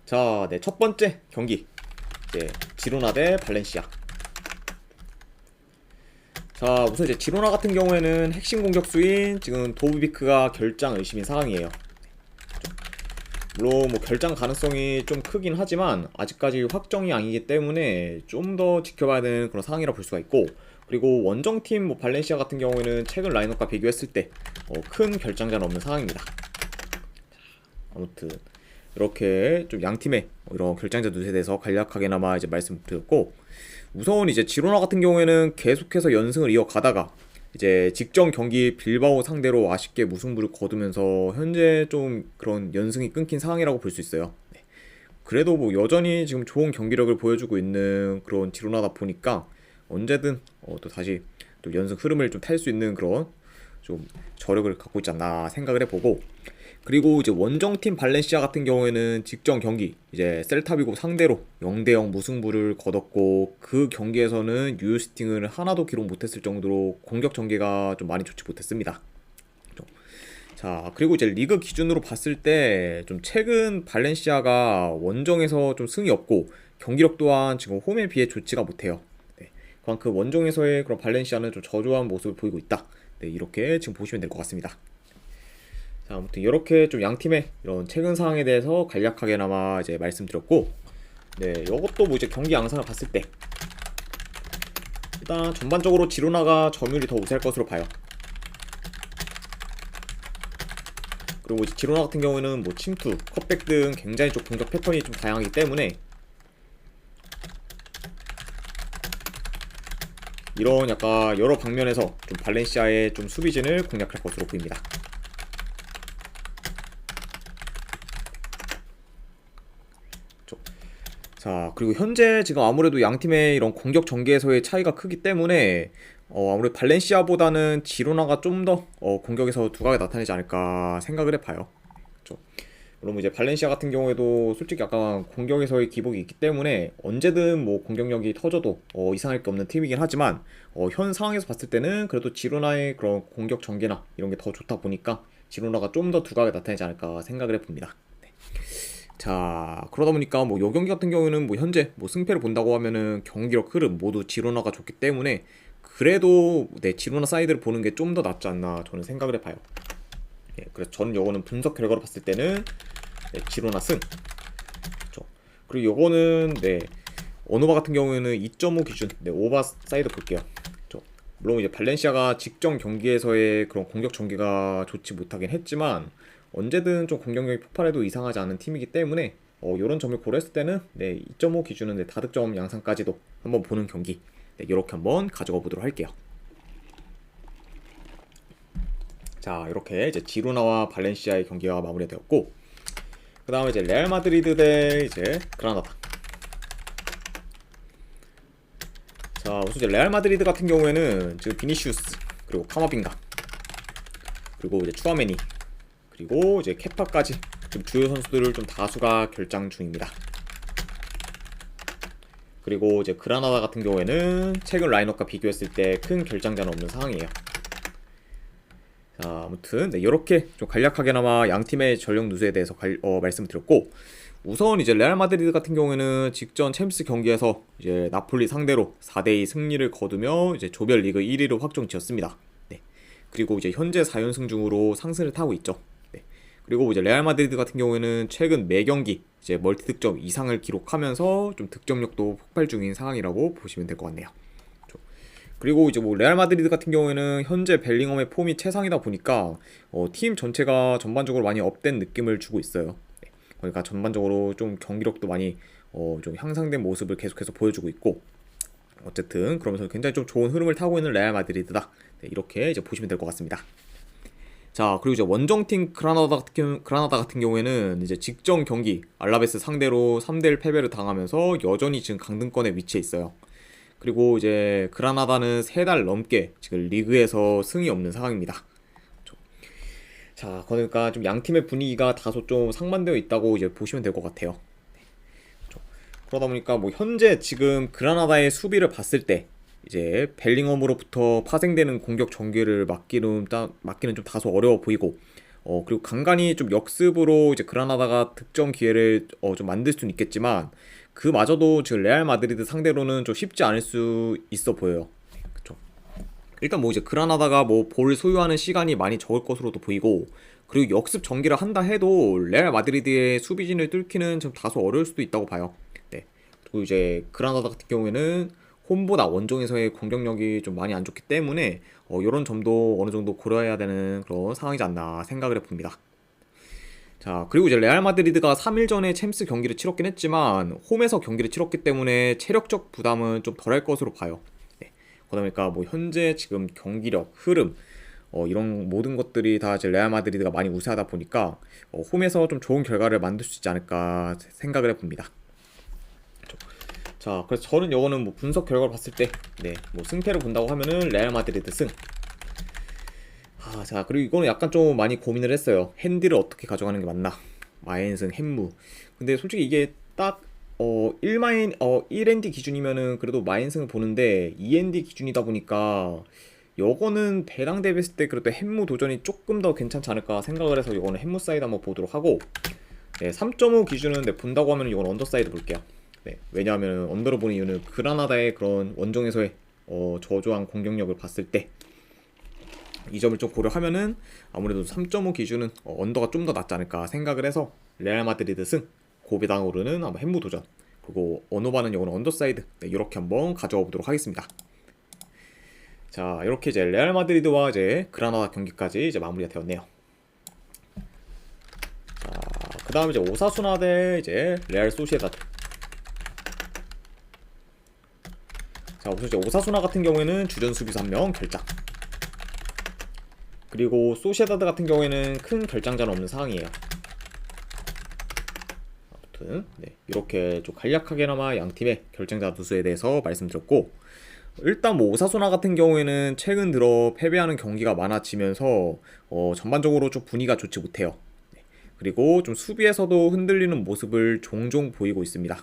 자, 네, 첫 번째 경기. 이제 지로나 대 발렌시아. 자, 우선 이제 지로나 같은 경우에는 핵심 공격수인 지금 도브비크가 결장 의심인 상황이에요. 물론 뭐 결장 가능성이 좀 크긴 하지만 아직까지 확정이 아니기 때문에 좀 더 지켜봐야 되는 그런 상황이라 볼 수가 있고, 그리고 원정팀 뭐 발렌시아 같은 경우에는 최근 라인업과 비교했을 때 큰 결장자는 없는 상황입니다. 아무튼 이렇게 좀 양팀의 이런 결장자 누세에 대해서 간략하게나마 이제 말씀드렸고, 우선 이제 지로나 같은 경우에는 계속해서 연승을 이어가다가 이제 직전 경기 빌바오 상대로 아쉽게 무승부를 거두면서 현재 좀 그런 연승이 끊긴 상황이라고 볼 수 있어요. 네. 그래도 뭐 여전히 지금 좋은 경기력을 보여주고 있는 그런 지로나다 보니까 언제든 또 다시 또 연승 흐름을 좀 탈 수 있는 그런 좀 저력을 갖고 있지 않나 생각을 해보고, 그리고 이제 원정팀 발렌시아 같은 경우에는 직전 경기 이제 셀타비고 상대로 0대0 무승부를 거뒀고, 그 경기에서는 유효스팅을 하나도 기록 못했을 정도로 공격 전개가 좀 많이 좋지 못했습니다. 자, 그리고 이제 리그 기준으로 봤을 때 좀 최근 발렌시아가 원정에서 좀 승이 없고 경기력 또한 지금 홈에 비해 좋지가 못해요. 네, 그만큼 원정에서의 그런 발렌시아는 좀 저조한 모습을 보이고 있다. 네, 이렇게 지금 보시면 될 것 같습니다. 자, 아무튼 이렇게 좀 양팀의 이런 최근 상황에 대해서 간략하게나마 이제 말씀드렸고, 네, 이것도 뭐 이제 경기 양상을 봤을 때 일단 전반적으로 지로나가 점유율이 더 우세할 것으로 봐요. 그리고 이제 지로나 같은 경우에는 뭐 침투, 컷백 등 굉장히 좀 공격 패턴이 좀 다양하기 때문에 이런 약간 여러 방면에서 좀 발렌시아의 좀 수비진을 공략할 것으로 보입니다. 자, 그리고 현재 지금 아무래도 양팀의 이런 공격 전개에서의 차이가 크기 때문에 아무래도 발렌시아보다는 지로나가 좀 더 공격에서 두각을 나타내지 않을까 생각을 해봐요. 그렇죠? 물론 이제 발렌시아 같은 경우에도 솔직히 약간 공격에서의 기복이 있기 때문에 언제든 뭐 공격력이 터져도 이상할 게 없는 팀이긴 하지만, 현 상황에서 봤을 때는 그래도 지로나의 그런 공격 전개나 이런 게 더 좋다 보니까 지로나가 좀 더 두각을 나타내지 않을까 생각을 해봅니다. 네. 자, 그러다 보니까 뭐 요 경기 같은 경우에는 뭐 현재 뭐 승패를 본다고 하면은 경기력 흐름 모두 지로나가 좋기 때문에 그래도 네, 지로나 사이드를 보는 게 좀 더 낫지 않나 저는 생각을 해봐요. 네, 그래서 저는 요거는 분석 결과로 봤을 때는 네, 지로나 승. 그렇죠. 그리고 요거는 네, 어노바 같은 경우에는 2.5 기준 네, 오바 사이드 볼게요. 그렇죠. 물론 이제 발렌시아가 직전 경기에서의 그런 공격 전개가 좋지 못하긴 했지만 언제든 좀 공격력이 폭발해도 이상하지 않은 팀이기 때문에 이런 점을 고려했을 때는 네, 2.5 기준은 네, 다득점 양상까지도 한번 보는 경기 네, 이렇게 한번 가져가 보도록 할게요. 자, 이렇게 이제 지로나와 발렌시아의 경기가 마무리되었고, 그 다음에 이제 레알 마드리드 대 이제 그라나다. 자, 우선 이제 레알 마드리드 같은 경우에는 지금 비니시우스, 그리고 카마빙가, 그리고 이제 추아메니, 그리고 이제 케파까지 지금 주요 선수들을 좀 다수가 결장 중입니다. 그리고 이제 그라나다 같은 경우에는 최근 라인업과 비교했을 때 큰 결장자는 없는 상황이에요. 자, 아무튼 네, 이렇게 좀 간략하게나마 양 팀의 전력 누수에 대해서 말씀을 드렸고, 우선 이제 레알 마드리드 같은 경우에는 직전 챔스 경기에서 이제 나폴리 상대로 4대2 승리를 거두며 이제 조별 리그 1위를 확정지었습니다. 네. 그리고 이제 현재 4연승 중으로 상승을 타고 있죠. 네. 그리고 이제 레알 마드리드 같은 경우에는 최근 매 경기 이제 멀티 득점 이상을 기록하면서 좀 득점력도 폭발 중인 상황이라고 보시면 될 것 같네요. 그리고 이제 뭐 레알 마드리드 같은 경우에는 현재 벨링엄의 폼이 최상이다 보니까 팀 전체가 전반적으로 많이 업된 느낌을 주고 있어요. 네. 그러니까 전반적으로 좀 경기력도 많이 좀 향상된 모습을 계속해서 보여주고 있고, 어쨌든 그러면서 굉장히 좀 좋은 흐름을 타고 있는 레알 마드리드다. 네, 이렇게 이제 보시면 될 것 같습니다. 자, 그리고 이제 원정팀 그라나다 같은 경우에는 이제 직전 경기 알라베스 상대로 3대1 패배를 당하면서 여전히 지금 강등권에 위치해 있어요. 그리고 이제 그라나다는 3달 넘게 지금 리그에서 승이 없는 상황입니다. 자, 그러니까 좀 양팀의 분위기가 다소 좀 상반되어 있다고 이제 보시면 될 것 같아요. 그러다 보니까 뭐 현재 지금 그라나다의 수비를 봤을 때 이제 벨링엄으로부터 파생되는 공격 전개를 막기는 좀 다소 어려워 보이고, 그리고 간간히 좀 역습으로 이제 그라나다가 득점 기회를 좀 만들 수는 있겠지만 그마저도 지금 레알 마드리드 상대로는 좀 쉽지 않을 수 있어 보여요. 그쵸. 일단 뭐 이제 그라나다가 뭐 볼 소유하는 시간이 많이 적을 것으로도 보이고, 그리고 역습 전개를 한다 해도 레알 마드리드의 수비진을 뚫기는 좀 다소 어려울 수도 있다고 봐요. 네. 그리고 이제 그라나다 같은 경우에는 홈보다 원정에서의 공격력이 좀 많이 안 좋기 때문에 이런 점도 어느 정도 고려해야 되는 그런 상황이지 않나 생각을 해봅니다. 자, 그리고 이제 레알 마드리드가 3일 전에 챔스 경기를 치렀긴 했지만 홈에서 경기를 치렀기 때문에 체력적 부담은 좀 덜할 것으로 봐요. 네. 그러다 보니까 뭐 현재 지금 경기력, 흐름 이런 모든 것들이 다 이제 레알 마드리드가 많이 우세하다 보니까 홈에서 좀 좋은 결과를 만들 수 있지 않을까 생각을 해봅니다. 자, 그래서 저는 이거는 뭐 분석 결과를 봤을 때, 네, 뭐 승패를 본다고 하면은 레알 마드리드 승. 자, 그리고 이거는 약간 좀 많이 고민을 했어요. 핸디를 어떻게 가져가는 게 맞나? 마인승, 햄무. 근데 솔직히 이게 딱 1엔디 기준이면은 그래도 마인승을 보는데 2엔디 기준이다 보니까 요거는 배당 대비했을 때 그래도 햄무 도전이 조금 더 괜찮지 않을까 생각을 해서 요거는 햄무 사이드 한번 보도록 하고, 네, 3.5 기준은 네, 본다고 하면 이건 언더사이드 볼게요. 네, 왜냐하면 언더로 보는 이유는 그라나다의 그런 원정에서의 저조한 공격력을 봤을 때 이 점을 좀 고려하면은 아무래도 3.5 기준은 언더가 좀 더 낫지 않을까 생각을 해서 레알 마드리드 승, 고배당으로는 아마 햄무 도전, 그리고 어노바는 이거는 언더사이드, 네, 이렇게 한번 가져와 보도록 하겠습니다. 자, 이렇게 이제 레알 마드리드와 이제 그라나다 경기까지 이제 마무리가 되었네요. 자, 그 다음 이제 오사수나 대 이제 레알 소시에다드. 자, 우선 이제 오사수나 같은 경우에는 주전 수비수 1명 결장. 그리고 소시에다드 같은 경우에는 큰 결장자는 없는 상황이에요. 아무튼 네, 이렇게 좀 간략하게나마 양 팀의 결장자 누수에 대해서 말씀드렸고, 일단 뭐 오사수나 같은 경우에는 최근 들어 패배하는 경기가 많아지면서 전반적으로 좀 분위기가 좋지 못해요. 네, 그리고 좀 수비에서도 흔들리는 모습을 종종 보이고 있습니다.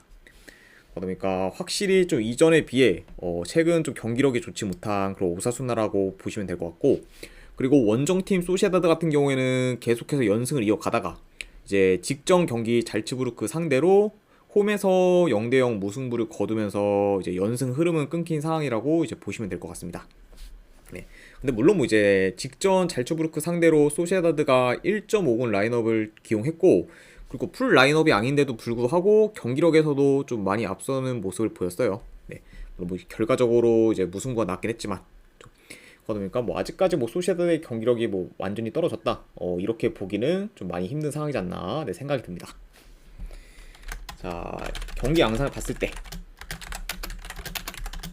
그러니까 확실히 좀 이전에 비해 최근 좀 경기력이 좋지 못한 그런 오사수나라고 보시면 될 것 같고, 그리고 원정팀 소시에다드 같은 경우에는 계속해서 연승을 이어가다가 이제 직전 경기 잘츠부르크 상대로 홈에서 0대0 무승부를 거두면서 이제 연승 흐름은 끊긴 상황이라고 이제 보시면 될 것 같습니다. 네. 근데 물론 뭐 이제 직전 잘츠부르크 상대로 소시에다드가 1.5군 라인업을 기용했고, 그리고 풀 라인업이 아닌데도 불구하고 경기력에서도 좀 많이 앞서는 모습을 보였어요. 네. 물론 뭐 결과적으로 이제 무승부가 났긴 했지만, 그러니까 뭐 아직까지 뭐 소시에다드의 경기력이 뭐 완전히 떨어졌다, 이렇게 보기는 좀 많이 힘든 상황이지 않나 네, 생각이 듭니다. 자, 경기 양상을 봤을 때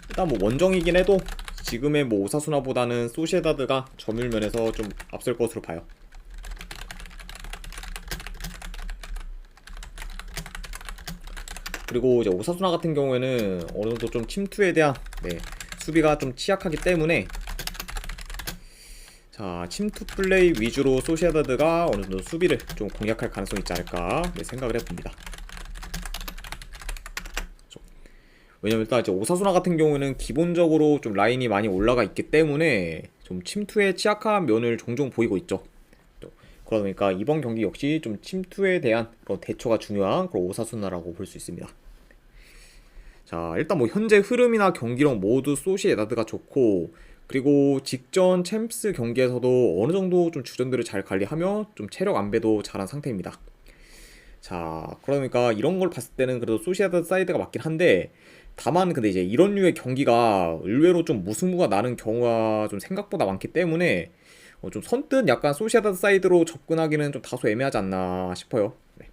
일단 뭐 원정이긴 해도 지금의 뭐 오사수나보다는 소시에다드가 점유율 면에서 좀 앞설 것으로 봐요. 그리고 이제 오사수나 같은 경우에는 어느 정도 좀 침투에 대한 네, 수비가 좀 취약하기 때문에, 자, 침투 플레이 위주로 소시에다드가 어느 정도 수비를 좀 공략할 가능성이 있지 않을까 네, 생각을 해봅니다. 왜냐면 일단 이제 오사수나 같은 경우는 기본적으로 좀 라인이 많이 올라가 있기 때문에 좀 침투에 취약한 면을 종종 보이고 있죠. 그러다 보니까 이번 경기 역시 좀 침투에 대한 그런 대처가 중요한 그런 오사수나라고 볼 수 있습니다. 자, 일단 뭐 현재 흐름이나 경기력 모두 소시에다드가 좋고, 그리고 직전 챔스 경기에서도 어느 정도 좀 주전들을 잘 관리하며 좀 체력 안배도 잘한 상태입니다. 자, 그러니까 이런 걸 봤을 때는 그래도 소시에다드 사이드가 맞긴 한데, 다만 근데 이제 이런 류의 경기가 의외로 좀 무승부가 나는 경우가 좀 생각보다 많기 때문에 좀 선뜻 약간 소시에다드 사이드로 접근하기는 좀 다소 애매하지 않나 싶어요. 네.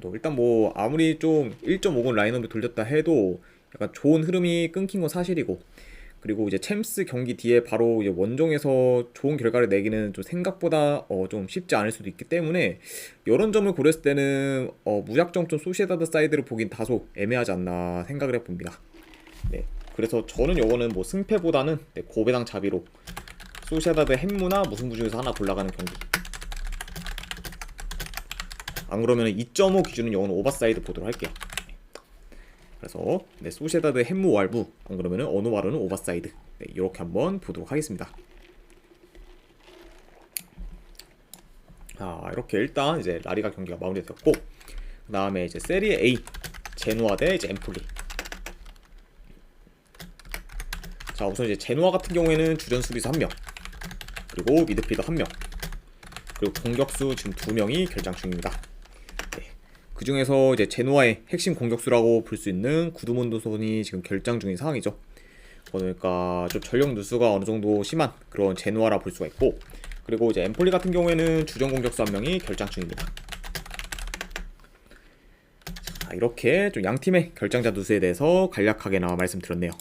또 일단 뭐 아무리 좀 1.5군 라인업이 돌렸다 해도 약간 좋은 흐름이 끊긴 건 사실이고, 그리고 이제 챔스 경기 뒤에 바로 이제 원정에서 좋은 결과를 내기는 좀 생각보다 좀 쉽지 않을 수도 있기 때문에 이런 점을 고렸을 때는 무작정 좀 소시에다드 사이드를 보긴 다소 애매하지 않나 생각을 해봅니다. 네, 그래서 저는 요거는 뭐 승패보다는 네, 고배당 자비로 소시에다드 햄무나 무승부 중에서 하나 골라가는 경기. 안 그러면 2.5 기준은 요거는 오버사이드 보도록 할게요. 그래서 네, 소시에다드 햄무 왈부, 안 그러면은 어노바르는 오버사이드, 네, 이렇게 한번 보도록 하겠습니다. 이렇게 일단 이제 라리가 경기가 마무리되었고, 그 다음에 이제 세리에 A 제노아 대 이제 엠폴리. 자, 우선 이제 제노아 같은 경우에는 주전 수비수 1명, 그리고 미드필더 1명, 그리고 공격수 지금 2명이 결장 중입니다. 네. 그 중에서 이제 제노아의 핵심 공격수라고 볼 수 있는 구드문드손이 지금 결장 중인 상황이죠. 그러니까 좀 전력 누수가 어느 정도 심한 그런 제노아라 볼 수가 있고, 그리고 이제 엠폴리 같은 경우에는 주전 공격수 1명이 결장 중입니다. 자, 이렇게 좀 양 팀의 결장자 누수에 대해서 간략하게나마 말씀드렸네요.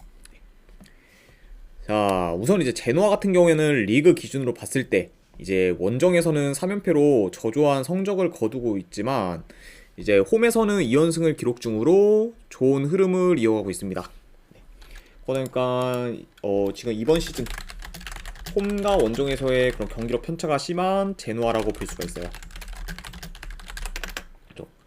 자, 우선 이제 제노아 같은 경우에는 리그 기준으로 봤을 때 이제 원정에서는 3연패로 저조한 성적을 거두고 있지만, 이제 홈에서는 2연승을 기록 중으로 좋은 흐름을 이어가고 있습니다. 그러니까 지금 이번 시즌 홈과 원정에서의 그런 경기력 편차가 심한 제노아라고 볼 수가 있어요.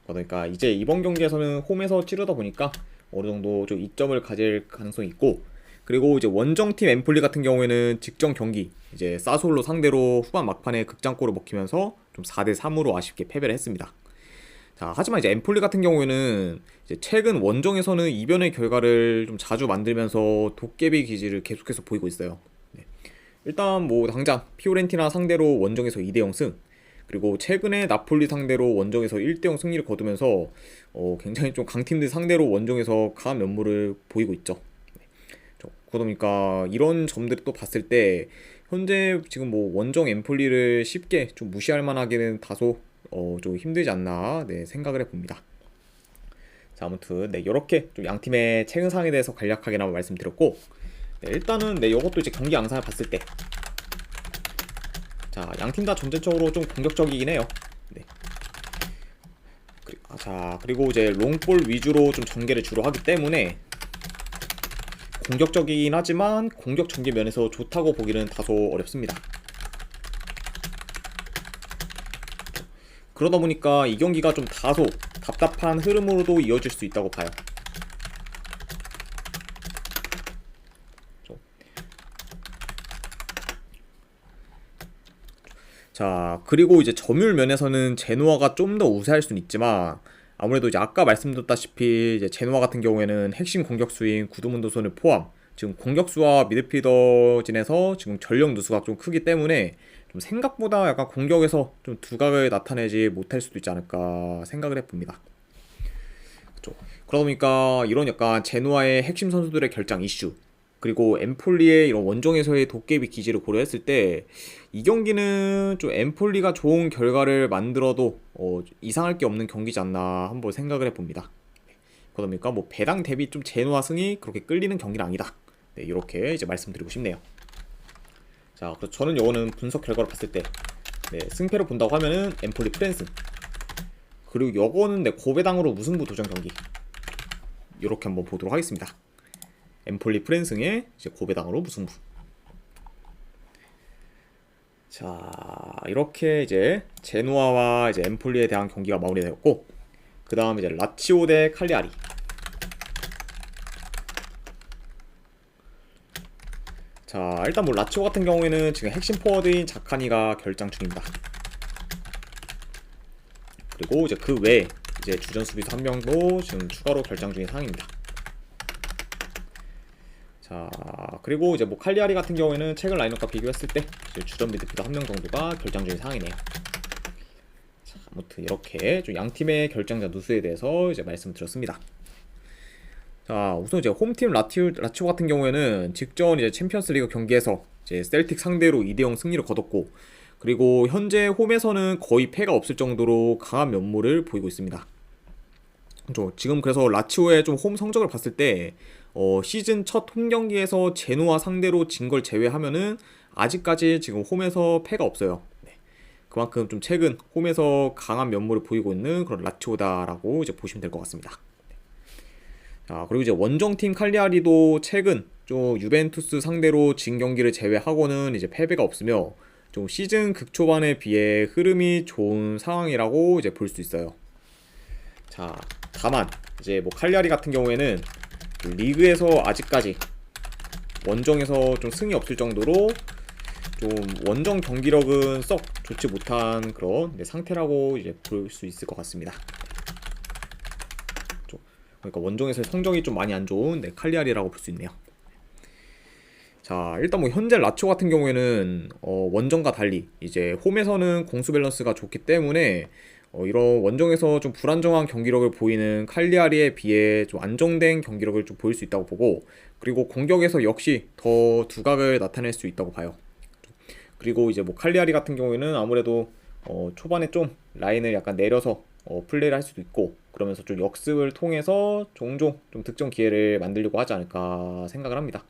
그러니까 이제 이번 경기에서는 홈에서 치르다 보니까 어느 정도 좀 이점을 가질 가능성이 있고, 그리고 이제 원정팀 엠폴리 같은 경우에는 직전 경기 이제 사솔로 상대로 후반 막판에 극장골을 먹히면서 좀 4대3으로 아쉽게 패배를 했습니다. 자, 하지만 이제 엠폴리 같은 경우에는 이제 최근 원정에서는 이변의 결과를 좀 자주 만들면서 도깨비 기질을 계속해서 보이고 있어요. 네. 일단 뭐 당장 피오렌티나 상대로 원정에서 2대0 승, 그리고 최근에 나폴리 상대로 원정에서 1대0 승리를 거두면서 굉장히 좀 강팀들 상대로 원정에서 강한 면모를 보이고 있죠. 그러다 보니까 이런 점들을 또 봤을 때 현재 지금 뭐 원정 엠폴리를 쉽게 좀 무시할 만하기는 다소 좀 힘들지 않나 생각을 해봅니다. 자, 아무튼 이렇게 좀 양팀의 최근 상황에 대해서 간략하게나마 말씀드렸고, 일단은 이것도 이제 경기 양상을 봤을 때, 자, 양팀 다 전체적으로 좀 공격적이긴 해요. 네. 자, 그리고 이제 롱볼 위주로 좀 전개를 주로 하기 때문에 공격적이긴 하지만 공격 전개 면에서 좋다고 보기는 다소 어렵습니다. 그러다 보니까 이 경기가 좀 다소 답답한 흐름으로도 이어질 수 있다고 봐요. 자, 그리고 이제 점유율 면에서는 제노아가 좀 더 우세할 수는 있지만, 아무래도 이제 아까 말씀드렸다시피 이제 제노아 같은 경우에는 핵심 공격수인 구드문드손을 포함 지금 공격수와 미드필더진에서 지금 전력 누수가 좀 크기 때문에 좀 생각보다 약간 공격에서 좀 두각을 나타내지 못할 수도 있지 않을까 생각을 해봅니다. 그렇죠. 그러다 보니까 이런 약간 제노아의 핵심 선수들의 결장 이슈, 그리고 엠폴리의 이런 원정에서의 도깨비 기질을 고려했을 때 이 경기는 좀 엠폴리가 좋은 결과를 만들어도 이상할 게 없는 경기지 않나 한번 생각을 해봅니다. 그러다 보니까 뭐 배당 대비 좀 제노아 승이 그렇게 끌리는 경기는 아니다. 네, 이렇게 이제 말씀드리고 싶네요. 자, 그래서 저는 요거는 분석 결과로 봤을 때 승패로 본다고 하면은 엠폴리 프랜승, 그리고 요거는 고배당으로 무승부 도전 경기, 이렇게 한번 보도록 하겠습니다. 엠폴리 프랜승의 이제 고배당으로 무승부. 자, 이렇게 이제 제노아와 이제 엠폴리에 대한 경기가 마무리되었고, 그 다음 이제 라치오 대 칼리아리. 자, 일단 뭐 라치오 같은 경우에는 지금 핵심 포워드인 자카니가 결장 중입니다. 그리고 이제 그 외에 이제 주전 수비수 1명도 지금 추가로 결장 중인 상황입니다. 자, 그리고 이제 뭐 칼리아리 같은 경우에는 최근 라인업과 비교했을 때 이제 주전 미드필더 1명 정도가 결장 중인 상황이네요. 자, 아무튼 이렇게 좀 양팀의 결장자 누수에 대해서 이제 말씀드렸습니다. 자, 우선 이제 홈팀 라치오 같은 경우에는 직전 이제 챔피언스리그 경기에서 이제 셀틱 상대로 2대0 승리를 거뒀고, 그리고 현재 홈에서는 거의 패가 없을 정도로 강한 면모를 보이고 있습니다. 지금 그래서 라치오의 좀 홈 성적을 봤을 때 시즌 첫 홈 경기에서 제노아 상대로 진 걸 제외하면은 아직까지 지금 홈에서 패가 없어요. 네. 그만큼 좀 최근 홈에서 강한 면모를 보이고 있는 그런 라치오다라고 이제 보시면 될 것 같습니다. 네. 자, 그리고 이제 원정팀 칼리아리도 최근 좀 유벤투스 상대로 진 경기를 제외하고는 이제 패배가 없으며 좀 시즌 극초반에 비해 흐름이 좋은 상황이라고 이제 볼 수 있어요. 자, 다만 이제 뭐 칼리아리 같은 경우에는 리그에서 아직까지 원정에서 좀 승이 없을 정도로 좀 원정 경기력은 썩 좋지 못한 그런 상태라고 이제 볼 수 있을 것 같습니다. 그러니까 원정에서의 성적이 좀 많이 안 좋은 칼리아리라고 볼 수 있네요. 자, 일단 뭐 현재 라치오 같은 경우에는 원정과 달리 이제 홈에서는 공수 밸런스가 좋기 때문에 이런 원정에서 좀 불안정한 경기력을 보이는 칼리아리에 비해 좀 안정된 경기력을 좀 보일 수 있다고 보고, 그리고 공격에서 역시 더 두각을 나타낼 수 있다고 봐요. 그리고 이제 뭐 칼리아리 같은 경우에는 아무래도 초반에 좀 라인을 약간 내려서 플레이를 할 수도 있고, 그러면서 좀 역습을 통해서 종종 좀 득점 기회를 만들려고 하지 않을까 생각을 합니다.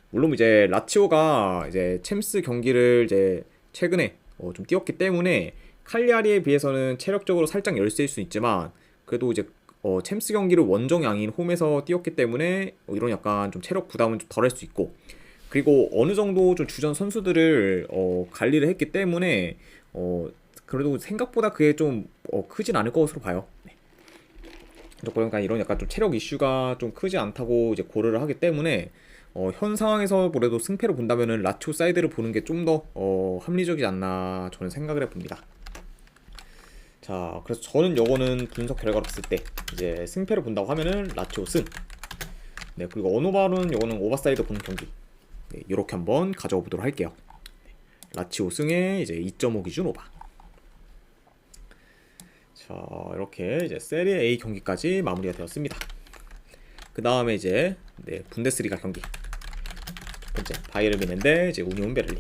물론 이제 라치오가 이제 챔스 경기를 이제 최근에 좀 뛰었기 때문에 칼리아리에 비해서는 체력적으로 살짝 열세일 수 있지만, 그래도 이제 챔스 경기를 원정이 아닌 홈에서 뛰었기 때문에 이런 약간 좀 체력 부담은 좀 덜할 수 있고, 그리고 어느 정도 좀 주전 선수들을 관리를 했기 때문에 그래도 생각보다 그게 좀 크진 않을 것으로 봐요. 네. 그러니까 이런 약간 좀 체력 이슈가 좀 크지 않다고 이제 고려를 하기 때문에 현 상황에서 그래도 승패로 본다면은 라치오 사이드를 보는 게 좀 더 합리적이지 않나 저는 생각을 해봅니다. 자, 그래서 저는 요거는 분석 결과로 봤을 때 이제 승패를 본다고 하면은 라치오 승. 네, 그리고 언어발은 요거는 오버사이드 보는 경기. 네, 이렇게 한번 가져가 보도록 할게요. 라치오 승에 이제 2.5 기준 오바. 자, 이렇게 이제 세리에 A 경기까지 마무리가 되었습니다. 그 다음에 이제 분데스리가 경기. 첫 번째 바이에른 뮌헨 이제 우니온 베를린.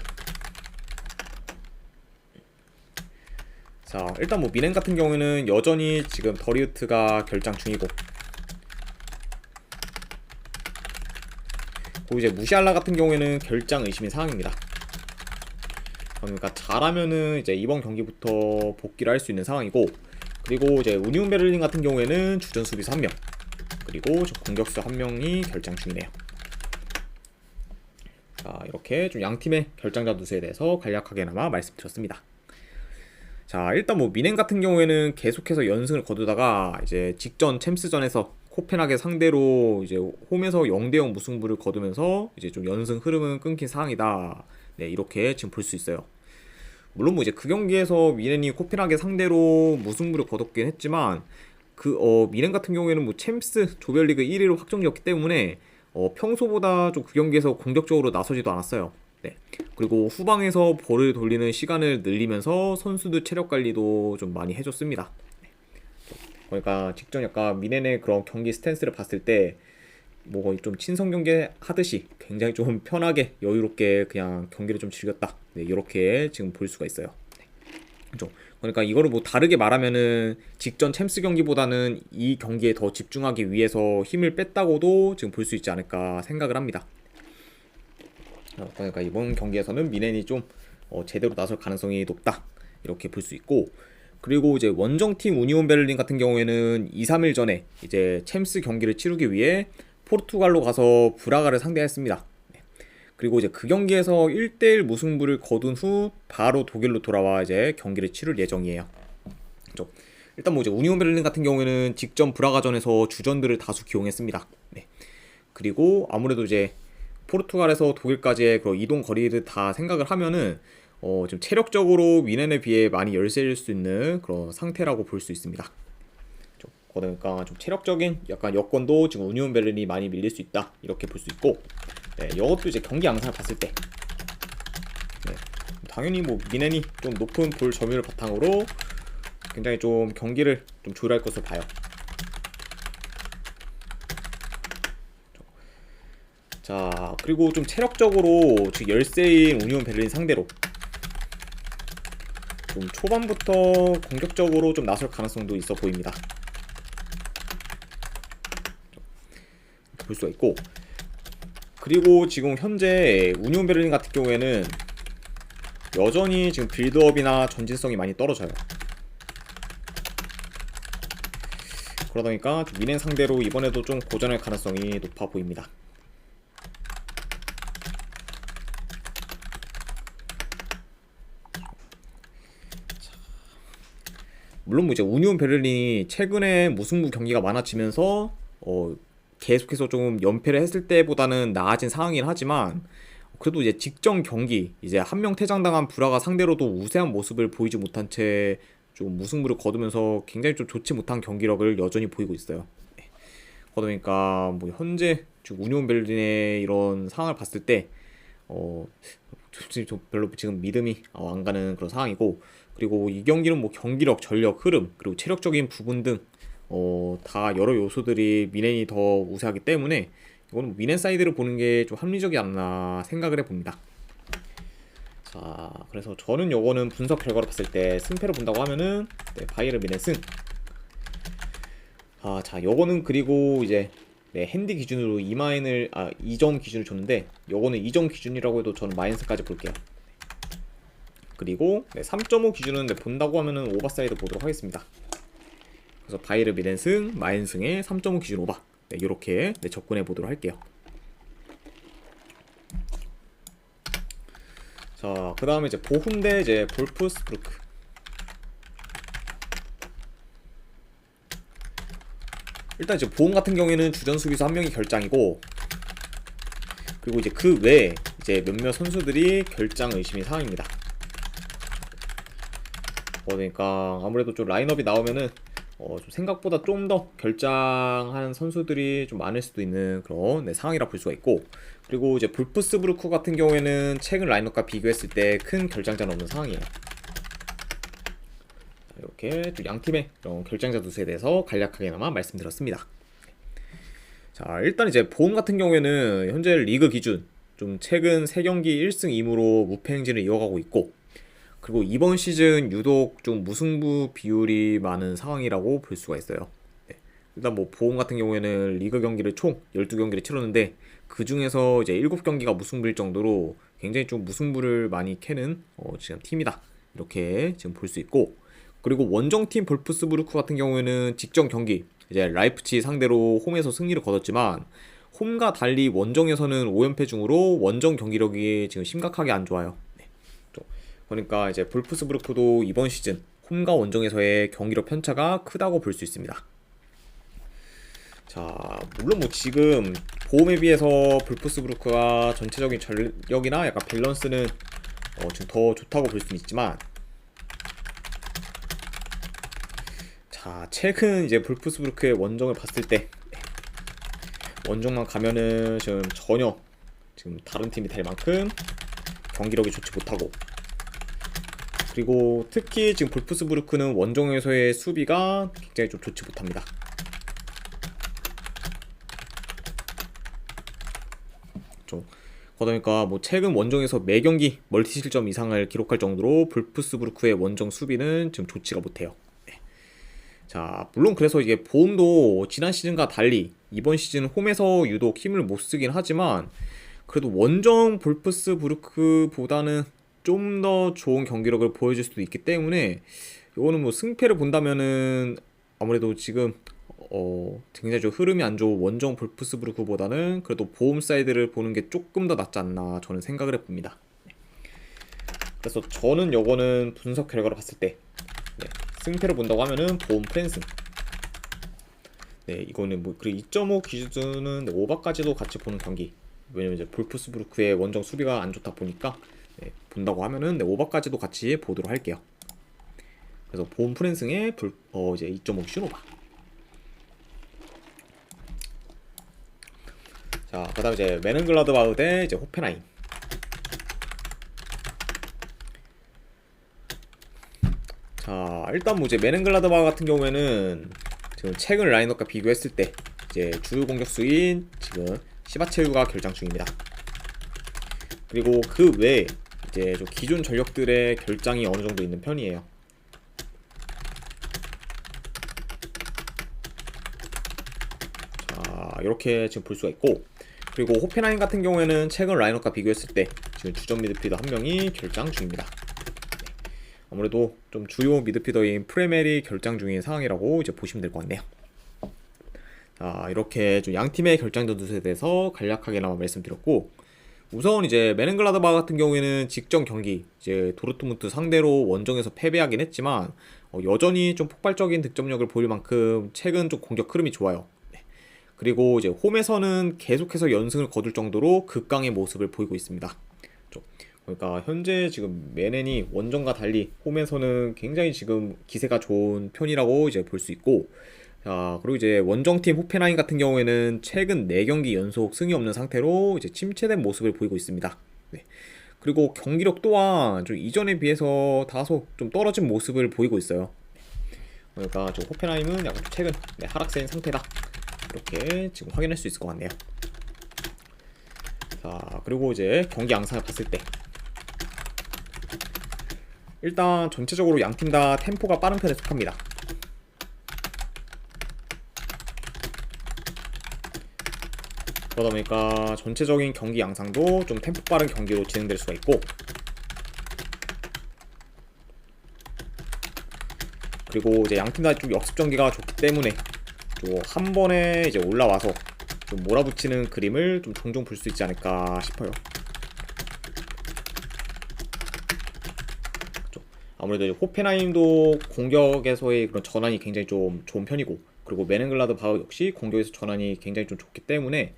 자, 일단 뭐 뮌헨 같은 경우에는 여전히 지금 더리우트가 결장 중이고, 그리고 이제 무시알라 같은 경우에는 결장 의심인 상황입니다. 그러니까 잘하면은 이제 이번 경기부터 복귀를 할 수 있는 상황이고, 그리고 이제 우니온 베를린 같은 경우에는 주전 수비수 1명, 그리고 공격수 1명이 결장 중이네요. 자, 이렇게 좀 양팀의 결장자 누수에 대해서 간략하게나마 말씀드렸습니다. 자, 일단 뭐 뮌헨 같은 경우에는 계속해서 연승을 거두다가 이제 직전 챔스전에서 코펜하게 상대로 이제 홈에서 0대0 무승부를 거두면서 이제 좀 연승 흐름은 끊긴 상황이다. 네, 이렇게 지금 볼 수 있어요. 물론 뭐 이제 그 경기에서 뮌헨이 코펜하게 상대로 무승부를 거뒀긴 했지만, 뮌헨 같은 경우에는 뭐 챔스 조별리그 1위로 확정되었기 때문에 평소보다 좀 그 경기에서 공격적으로 나서지도 않았어요. 네. 그리고 후방에서 볼을 돌리는 시간을 늘리면서 선수들 체력 관리도 좀 많이 해줬습니다. 그러니까 직전 약간 뮌헨의 그런 경기 스탠스를 봤을 때 뭐 거의 좀 친선 경기 하듯이 굉장히 좀 편하게 여유롭게 그냥 경기를 좀 즐겼다. 네, 이렇게 지금 볼 수가 있어요. 네. 그렇죠. 그러니까 이거를 뭐 다르게 말하면은 직전 챔스 경기보다는 이 경기에 더 집중하기 위해서 힘을 뺐다고도 지금 볼 수 있지 않을까 생각을 합니다. 그러니까 이번 경기에서는 뮌헨이 좀 제대로 나설 가능성이 높다, 이렇게 볼 수 있고, 그리고 이제 원정팀 우니온 베를린 같은 경우에는 2, 3일 전에 이제 챔스 경기를 치르기 위해 포르투갈로 가서 브라가를 상대했습니다. 그리고 이제 그 경기에서 1대1 무승부를 거둔 후 바로 독일로 돌아와 이제 경기를 치를 예정이에요. 그렇죠? 일단 뭐 이제 우니온 베를린 같은 경우에는 직전 브라가전에서 주전들을 다수 기용했습니다. 네. 그리고 아무래도 이제 포르투갈에서 독일까지의 그 이동 거리를 다 생각을 하면은 좀 체력적으로 뮌헨에 비해 많이 열세일 수 있는 그런 상태라고 볼 수 있습니다. 그러니까 좀 체력적인 약간 여건도 지금 우니온 베를린이 많이 밀릴 수 있다, 이렇게 볼 수 있고, 네, 이것도 이제 경기 양상을 봤을 때 네, 당연히 뭐 뮌헨이 좀 높은 볼 점유율 바탕으로 굉장히 좀 경기를 좀 조율할 것으로 봐요. 자, 그리고 좀 체력적으로 지금 열세인 우니온 베를린 상대로 좀 초반부터 공격적으로 좀 나설 가능성도 있어 보입니다. 볼 수가 있고, 그리고 지금 현재 우니온 베를린 같은 경우에는 여전히 지금 빌드업이나 전진성이 많이 떨어져요. 그러다 보니까 뮌헨 상대로 이번에도 좀 고전할 가능성이 높아 보입니다. 물론 뭐 이제 우니온 베를린이 최근에 무승부 경기가 많아지면서 계속해서 좀 연패를 했을 때보다는 나아진 상황이긴 하지만, 그래도 이제 직전 경기 이제 한 명 퇴장당한 브라가 상대로도 우세한 모습을 보이지 못한 채 좀 무승부를 거두면서 굉장히 좀 좋지 못한 경기력을 여전히 보이고 있어요. 그러니까 뭐 현재 지금 우니온 베를린의 이런 상황을 봤을 때 솔직히 좀 별로 지금 믿음이 안 가는 그런 상황이고, 그리고 이 경기는 뭐 경기력, 전력, 흐름, 그리고 체력적인 부분 등 다 여러 요소들이 미넨이 더 우세하기 때문에 이거는 미넨 사이드를 보는 게 좀 합리적이 않나 생각을 해봅니다. 자, 그래서 저는 요거는 분석 결과로 봤을 때 승패를 본다고 하면은 바이에른 미넨 승. 자, 요거는 그리고 이제 핸디 기준으로 2점 기준을 줬는데 요거는 2점 기준이라고 해도 저는 마이너스까지 볼게요. 그리고 3.5 기준은 본다고 하면은 오버사이드 보도록 하겠습니다. 그래서 바이에른 미넨 승, 마인 승의 3.5 기준 오버. 이렇게 접근해 보도록 할게요. 자, 그 다음에 이제 보훔 대 이제 볼프스부르크. 일단 이제 보훔 같은 경우에는 주전 수비수 한 명이 결장이고, 그리고 이제 그 외에 이제 몇몇 선수들이 결장 의심인 상황입니다. 그러니까 아무래도 좀 라인업이 나오면은 좀 생각보다 좀 더 결장하는 선수들이 좀 많을 수도 있는 그런 상황이라 볼 수가 있고, 그리고 이제 볼프스부르크 같은 경우에는 최근 라인업과 비교했을 때 큰 결장자는 없는 상황이에요. 이렇게 좀 양팀의 이런 결장자 누수에 대해서 간략하게나마 말씀드렸습니다. 자, 일단 이제 보험 같은 경우에는 현재 리그 기준 좀 최근 3경기 1승 2무로 무패 행진을 이어가고 있고, 그리고 이번 시즌 유독 좀 무승부 비율이 많은 상황이라고 볼 수가 있어요. 일단 뭐 보험 같은 경우에는 리그 경기를 총 12경기를 치렀는데 그 중에서 이제 7경기가 무승부일 정도로 굉장히 좀 무승부를 많이 캐는 지금 팀이다, 이렇게 지금 볼 수 있고, 그리고 원정팀 볼프스부르크 같은 경우에는 직전 경기 이제 라이프치 상대로 홈에서 승리를 거뒀지만 홈과 달리 원정에서는 5연패 중으로 원정 경기력이 지금 심각하게 안 좋아요. 그러니까 이제 볼프스부르크도 이번 시즌 홈과 원정에서의 경기력 편차가 크다고 볼 수 있습니다. 자, 물론 뭐 지금 보험에 비해서 볼프스부르크가 전체적인 전력이나 약간 밸런스는 지금 더 좋다고 볼 수는 있지만, 자, 최근 이제 볼프스부르크의 원정을 봤을 때 원정만 가면은 지금 전혀 지금 다른 팀이 될 만큼 경기력이 좋지 못하고, 그리고 특히 지금 볼프스부르크는 원정에서의 수비가 굉장히 좀 좋지 못합니다. 그러니까 뭐 최근 원정에서 매 경기 멀티 실점 이상을 기록할 정도로 볼프스부르크의 원정 수비는 지금 좋지가 못해요. 자, 물론 그래서 이게 보험도 지난 시즌과 달리 이번 시즌 홈에서 유독 힘을 못 쓰긴 하지만 그래도 원정 볼프스부르크보다는 좀 더 좋은 경기력을 보여줄 수도 있기 때문에 이거는 뭐 승패를 본다면은 아무래도 지금 굉장히 좀 흐름이 안 좋은 원정 볼프스부르크보다는 그래도 보험 사이드를 보는 게 조금 더 낫지 않나 저는 생각을 해봅니다. 그래서 저는 요거는 분석 결과로 봤을 때 승패를 본다고 하면은 보험 프랜승. 이거는 뭐 그리고 2.5 기준은 오바까지도 같이 보는 경기. 왜냐면 이제 볼프스부르크의 원정 수비가 안 좋다 보니까 본다고 하면은 오바까지도 같이 보도록 할게요. 그래서 보험 프랜승의 이제 2.5 기준 오바. 자, 그다음 이제 메넨글라드바흐 대 이제 호펜하임. 자, 일단 뭐 이제 메넨글라드바흐 같은 경우에는 지금 최근 라인업과 비교했을 때 이제 주요 공격수인 지금 시바체우가 결장 중입니다. 그리고 그 외에 이제 좀 기존 전력들의 결장이 어느 정도 있는 편이에요. 자, 이렇게 지금 볼 수가 있고, 그리고 호펜하임 같은 경우에는 최근 라인업과 비교했을 때 지금 주전 미드필더 한 명이 결장 중입니다. 아무래도 좀 주요 미드필더인 프레멜이 결장 중인 상황이라고 이제 보시면 될 것 같네요. 자, 이렇게 좀 양팀의 결장전 누수에 대해서 간략하게나마 말씀드렸고, 우선 이제 메넨글라드바흐 같은 경우에는 직전 경기 이제 도르트문트 상대로 원정에서 패배하긴 했지만 여전히 좀 폭발적인 득점력을 보일 만큼 최근 좀 공격 흐름이 좋아요. 그리고 이제 홈에서는 계속해서 연승을 거둘 정도로 극강의 모습을 보이고 있습니다. 그러니까 현재 지금 메넨이 원정과 달리 홈에서는 굉장히 지금 기세가 좋은 편이라고 이제 볼 수 있고, 자, 그리고 이제 원정팀 호펜하임 같은 경우에는 최근 4경기 연속 승이 없는 상태로 이제 침체된 모습을 보이고 있습니다. 네. 그리고 경기력 또한 좀 이전에 비해서 다소 좀 떨어진 모습을 보이고 있어요. 그러니까 저 호펜하임은 약간 최근 하락세인 상태다, 이렇게 지금 확인할 수 있을 것 같네요. 자, 그리고 이제 경기 양상을 봤을 때 일단 전체적으로 양팀 다 템포가 빠른 편에 속합니다. 그러다 보니까 전체적인 경기 양상도 좀 템포 빠른 경기로 진행될 수가 있고, 그리고 이제 양팀 다 좀 역습 전개가 좋기 때문에 좀 한 번에 이제 올라와서 좀 몰아붙이는 그림을 좀 종종 볼 수 있지 않을까 싶어요. 아무래도 호펜하임도 공격에서의 그런 전환이 굉장히 좀 좋은 편이고, 그리고 메넨글라드 바흐 역시 공격에서 전환이 굉장히 좀 좋기 때문에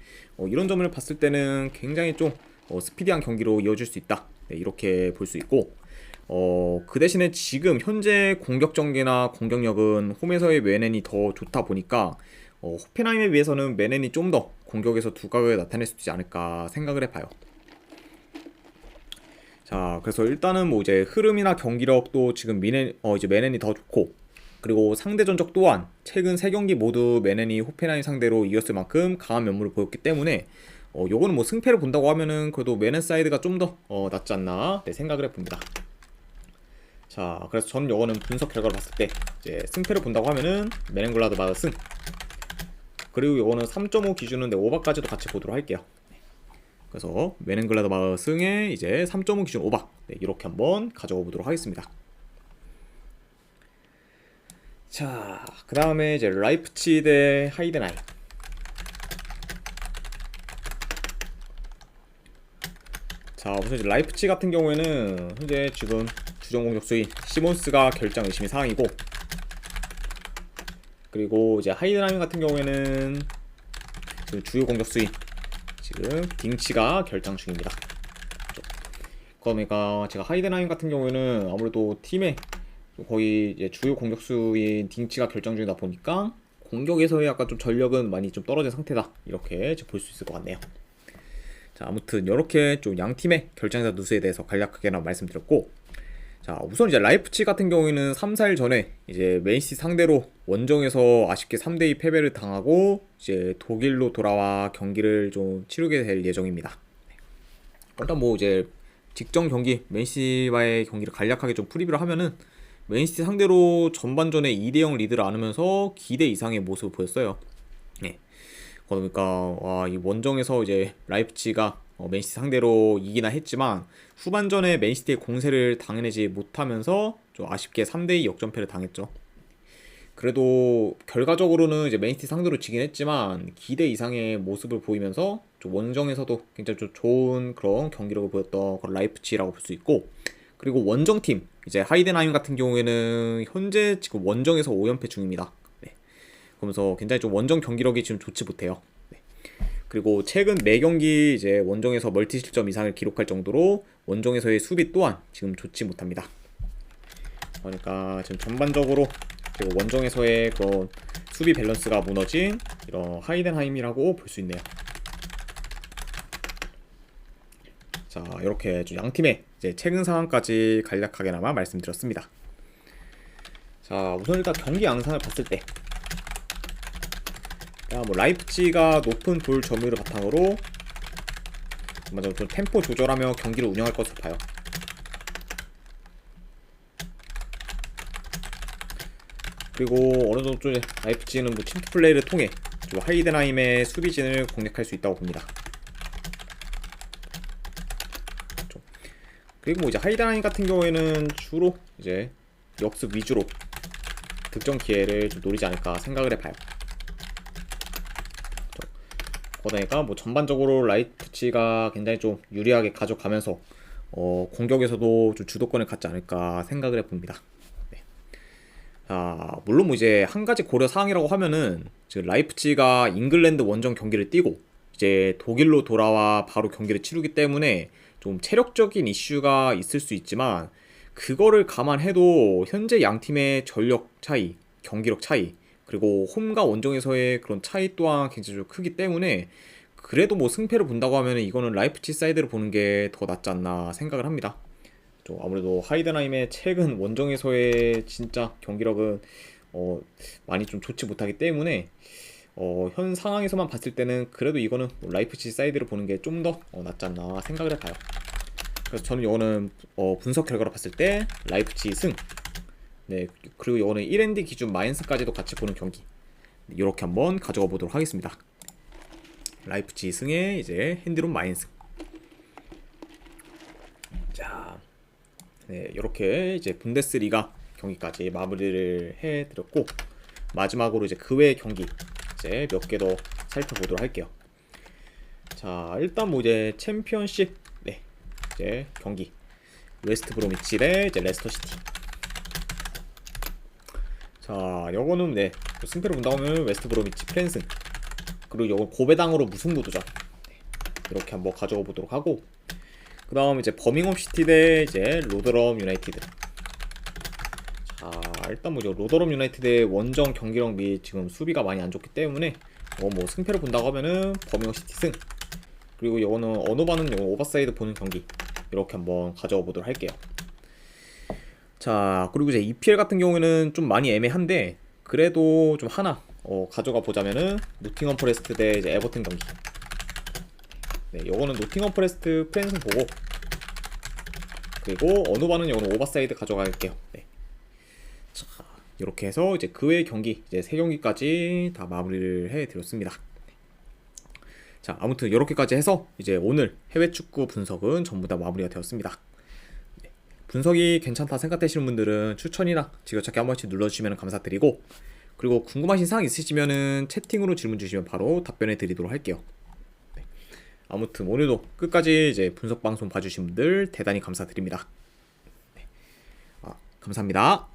이런 점을 봤을 때는 굉장히 좀 스피디한 경기로 이어질 수 있다, 네, 이렇게 볼 수 있고, 그 대신에 지금 현재 공격 전개나 공격력은 홈에서의 메넨이 더 좋다 보니까 호펜하임에 비해서는 메넨이 좀 더 공격에서 두각을 나타낼 수 있지 않을까 생각을 해봐요. 자, 그래서 일단은 뭐 이제 흐름이나 경기력도 지금 이제 메넨이 더 좋고, 그리고 상대 전적 또한 최근 3경기 모두 메넨이 호펜하임 상대로 이겼을 만큼 강한 면모를 보였기 때문에 요거는 뭐 승패를 본다고 하면은 그래도 메넨 사이드가 좀 더 낫지 않나, 네, 생각을 해봅니다. 자, 그래서 전 요거는 분석 결과를 봤을 때 이제 승패를 본다고 하면은 메넨글라드 바흐 승, 그리고 요거는 3.5 기준은 오바까지도 같이 보도록 할게요. 그래서 메넨글라드 바흐 승에 이제 3.5 기준 오바, 네, 이렇게 한번 가져가 보도록 하겠습니다. 자, 그 다음에 이제 라이프치히 대 하이덴하임. 자, 우선 이제 라이프치히 같은 경우에는 현재 지금 주전 공격수인 시몬스가 결장 의심이 사항이고, 그리고 이제 하이덴하임 같은 경우에는 지금 주요 공격수인 지금 딩치가 결장 중입니다. 그러니까 제가 하이덴하임 같은 경우에는 아무래도 팀의 거의 이제 주요 공격수인 딩치가 결정 중이다 보니까 공격에서의 약간 좀 전력은 많이 좀 떨어진 상태다, 이렇게 볼 수 있을 것 같네요. 자, 아무튼 이렇게 좀 양팀의 결장자 누수에 대해서 간략하게나 말씀드렸고, 자, 우선 이제 라이프치히 같은 경우에는 3, 4일 전에 이제 맨시티 상대로 원정에서 아쉽게 3대2 패배를 당하고 이제 독일로 돌아와 경기를 좀 치르게 될 예정입니다. 일단 뭐 이제 직전 경기 맨시티와의 경기를 간략하게 좀 프리뷰를 하면은 맨시티 상대로 전반전에 2대0 리드를 안으면서 기대 이상의 모습을 보였어요. 네. 그러니까 이 원정에서 이제 라이프치히가 맨시티 상대로 이기나 했지만 후반전에 맨시티의 공세를 당해내지 못하면서 좀 아쉽게 3대2 역전패를 당했죠. 그래도 결과적으로는 이제 맨시티 상대로 지긴 했지만 기대 이상의 모습을 보이면서 좀 원정에서도 굉장히 좀 좋은 그런 경기력을 보였던 그런 라이프치히라고 볼 수 있고, 그리고 원정팀 이제 하이덴하임 같은 경우에는 현재 지금 원정에서 5연패 중입니다. 네. 그러면서 굉장히 좀 원정 경기력이 지금 좋지 못해요. 네. 그리고 최근 4경기 이제 원정에서 멀티 실점 이상을 기록할 정도로 원정에서의 수비 또한 지금 좋지 못합니다. 그러니까 지금 전반적으로 지금 원정에서의 그런 수비 밸런스가 무너진 이런 하이덴하임이라고 볼 수 있네요. 자, 이렇게 좀 양팀의 이제 최근 상황까지 간략하게나마 말씀드렸습니다. 자, 우선 일단 경기 양상을 봤을 때, 뭐 라이프치히가 높은 볼 점유율을 바탕으로 먼저 좀 템포 조절하며 경기를 운영할 것으로 봐요. 그리고 어느 정도 좀 라이프치히는 뭐 침투 플레이를 통해 좀 하이덴하임의 수비진을 공략할 수 있다고 봅니다. 그리고 뭐 이제 하이덴하임 같은 경우에는 주로 이제 역습 위주로 득점 기회를 좀 노리지 않을까 생각을 해봐요. 그러니까 뭐 전반적으로 라이프치히가 굉장히 좀 유리하게 가져가면서 공격에서도 좀 주도권을 갖지 않을까 생각을 해봅니다. 네. 물론 뭐 이제 한 가지 고려 사항이라고 하면은 지금 라이프치히가 잉글랜드 원정 경기를 뛰고 이제 독일로 돌아와 바로 경기를 치르기 때문에 좀 체력적인 이슈가 있을 수 있지만 그거를 감안해도 현재 양 팀의 전력 차이, 경기력 차이, 그리고 홈과 원정에서의 그런 차이 또한 굉장히 좀 크기 때문에 그래도 뭐 승패를 본다고 하면 이거는 라이프치히 사이드를 보는 게 더 낫지 않나 생각을 합니다. 좀 아무래도 하이덴하임의 최근 원정에서의 진짜 경기력은 많이 좀 좋지 못하기 때문에 현 상황에서만 봤을 때는 그래도 이거는 뭐 라이프치히 사이드를 보는 게 좀 더 낫지 않나 생각을 해봐요. 그래서 저는 이거는 분석 결과로 봤을 때 라이프치히 승. 네, 그리고 이거는 1엔드 기준 마인스까지도 같이 보는 경기. 이렇게 한번 가져가 보도록 하겠습니다. 라이프치히 승에 이제 핸디론 마인스. 자, 네, 이렇게 이제 분데스리가 경기까지 마무리를 해드렸고 마지막으로 이제 그 외의 경기 이제 몇 개 더 살펴보도록 할게요. 자, 일단 뭐 이제 챔피언십 네, 이제 경기 웨스트 브로미치 대 이제 레스터 시티. 자, 요거는 네, 승패를 본다고 하면 웨스트 브로미치 프랜슨, 그리고 요거 고배당으로 무승부도전. 네, 이렇게 한번 가져가 보도록 하고, 그 다음 이제 버밍엄 시티 대 이제 로더럼 유나이티드. 자, 일단 뭐죠, 로더럼 유나이티드의 원정 경기력 및 지금 수비가 많이 안 좋기 때문에 뭐 승패를 본다고 하면은 버밍엄 시티 승. 그리고 이거는 어노바는 요거 오버사이드 보는 경기 이렇게 한번 가져가 보도록 할게요. 자, 그리고 이제 EPL 같은 경우에는 좀 많이 애매한데 그래도 좀 하나 가져가 보자면은 노팅엄 포레스트 대 이제 에버튼 경기. 네, 요거는 노팅엄 포레스트 프랜슨 보고, 그리고 어느바는 요거는 오버사이드 가져갈게요. 네. 자, 이렇게 해서 이제 그 외의 경기 이제 3경기까지 다 마무리를 해드렸습니다. 자, 아무튼 이렇게까지 해서 이제 오늘 해외 축구 분석은 전부 다 마무리가 되었습니다. 분석이 괜찮다 생각되시는 분들은 추천이나 지그찾기 한 번씩 눌러주시면 감사드리고, 그리고 궁금하신 사항 있으시면은 채팅으로 질문 주시면 바로 답변해 드리도록 할게요. 네. 아무튼 오늘도 끝까지 이제 분석 방송 봐주신 분들 대단히 감사드립니다. 네. 감사합니다.